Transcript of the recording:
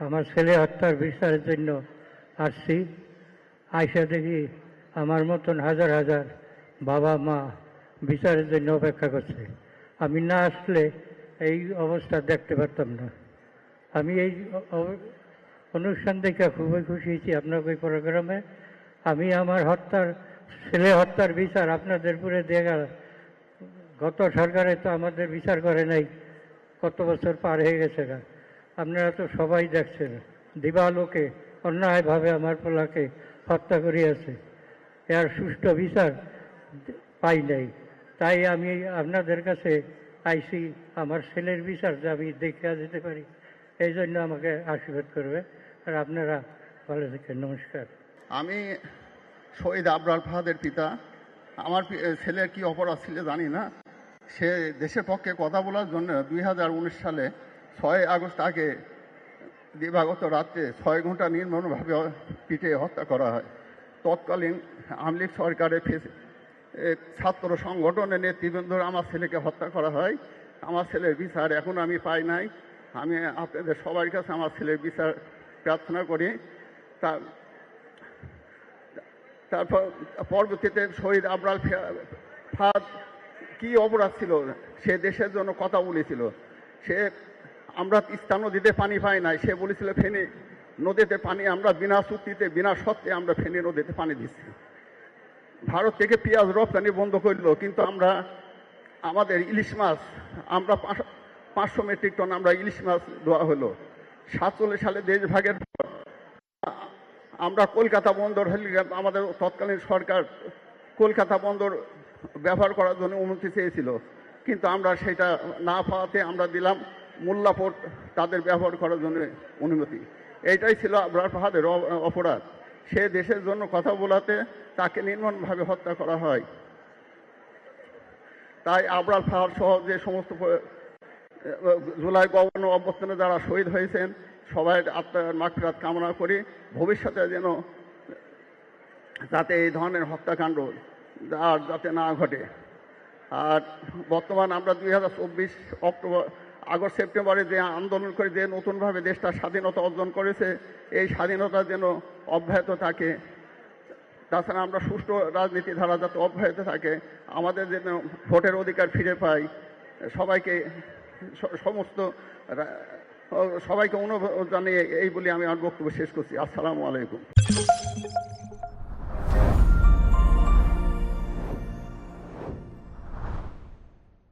আমার ছেলে হত্যার বিচারের জন্য আসছি। আইসা দেখি আমার মতন হাজার হাজার বাবা মা বিচারের জন্য অপেক্ষা করছে। আমি না আসলে এই অবস্থা দেখতে পারতাম না। আমি এই অনুষ্ঠান দেখে খুবই খুশি হয়েছি আপনার ওই প্রোগ্রামে। আমি আমার ছেলে হত্যার বিচার আপনাদের পুরে দেখা, গত সরকারে তো আমাদের বিচার করে নাই, কত বছর পার হয়ে গেছে না। আপনারা তো সবাই দেখছেন, দিবালোকে অন্যায়ভাবে আমার পোলাকে হত্যা করিয়াছে, এর সুষ্ঠু বিচার পাই নাই। তাই আমি আপনাদের কাছে আইসি আমার ছেলের বিচার যে আমি দেখে যেতে পারি, এই জন্য আমাকে আশীর্বাদ করবে। আর আপনারা ভালো থাকেন। নমস্কার। আমি শহীদ আবরার ফাহাদের পিতা। আমার ছেলের কি অপরাধ ছিল জানি না। সে দেশের পক্ষে কথা বলার জন্য 2019 সালে 6 আগস্ট তাকে দিবাগত রাত্রে 6 ঘন্টা নির্মমভাবে পিটে হত্যা করা হয়। তৎকালীন আওয়ামী লীগ সরকারের ছাত্র সংগঠনের নেতৃবৃন্দ আমার ছেলেকে হত্যা করা হয়। আমার ছেলের বিচার এখন আমি পাই নাই। আমি আপনাদের সবার কাছে আমার ছেলের বিচার প্রার্থনা করি। তারপর পরবর্তীতে শহীদ আবরার ফাহাদ কী অপরাধ ছিল, সে দেশের জন্য কথা বলেছিল। আমরা তিস্তা নদীতে পানি পাই নাই, সে বলেছিল ফেনী নদীতে পানি আমরা বিনা চুক্তিতে বিনা শর্তে আমরা ফেনী নদীতে পানি দিচ্ছি। ভারত থেকে পেঁয়াজ রপ্তানি বন্ধ করল, কিন্তু আমাদের ইলিশ মাছ আমরা 500 মেট্রিক টন আমরা ইলিশ মাছ দেওয়া হলো। 47 সালে দেশভাগের পর আমরা কলকাতা বন্দর আমাদের তৎকালীন সরকার কলকাতা বন্দর ব্যবহার করার জন্য অনুমতি চেয়েছিল, কিন্তু আমরা সেটা না পাওয়াতে আমরা দিলাম মোল্লা পোর্ট তাদের ব্যবহার করার জন্য অনুমতি। এইটাই ছিল আবরার ফাহাদের অপরাধ। সে দেশের জন্য কথা বলাতে তাকে নির্মমভাবে হত্যা করা হয়। তাই আবরার ফাহাদ সহ যে সমস্ত জুলাই গণ অভ্যুত্থানে যারা শহীদ হয়েছেন সবাই আত্মার মাগফিরাত কামনা করি। ভবিষ্যতে যেন যাতে এই ধরনের হত্যাকাণ্ড আর যাতে না ঘটে। আর বর্তমান আমরা 2024 আগস্ট সেপ্টেম্বরে যে আন্দোলন করে যে নতুনভাবে দেশটা স্বাধীনতা অর্জন করেছে, এই স্বাধীনতা যেন অব্যাহত থাকে। তাছাড়া আমরা সুষ্ঠু রাজনীতি ধারা যাতে অব্যাহত থাকে, আমাদের যেন ভোটের অধিকার ফিরে পাই, সবাইকে অনুরোধ জানিয়ে এই বলে আমি আমার বক্তব্য শেষ করছি। আসসালামু আলাইকুম।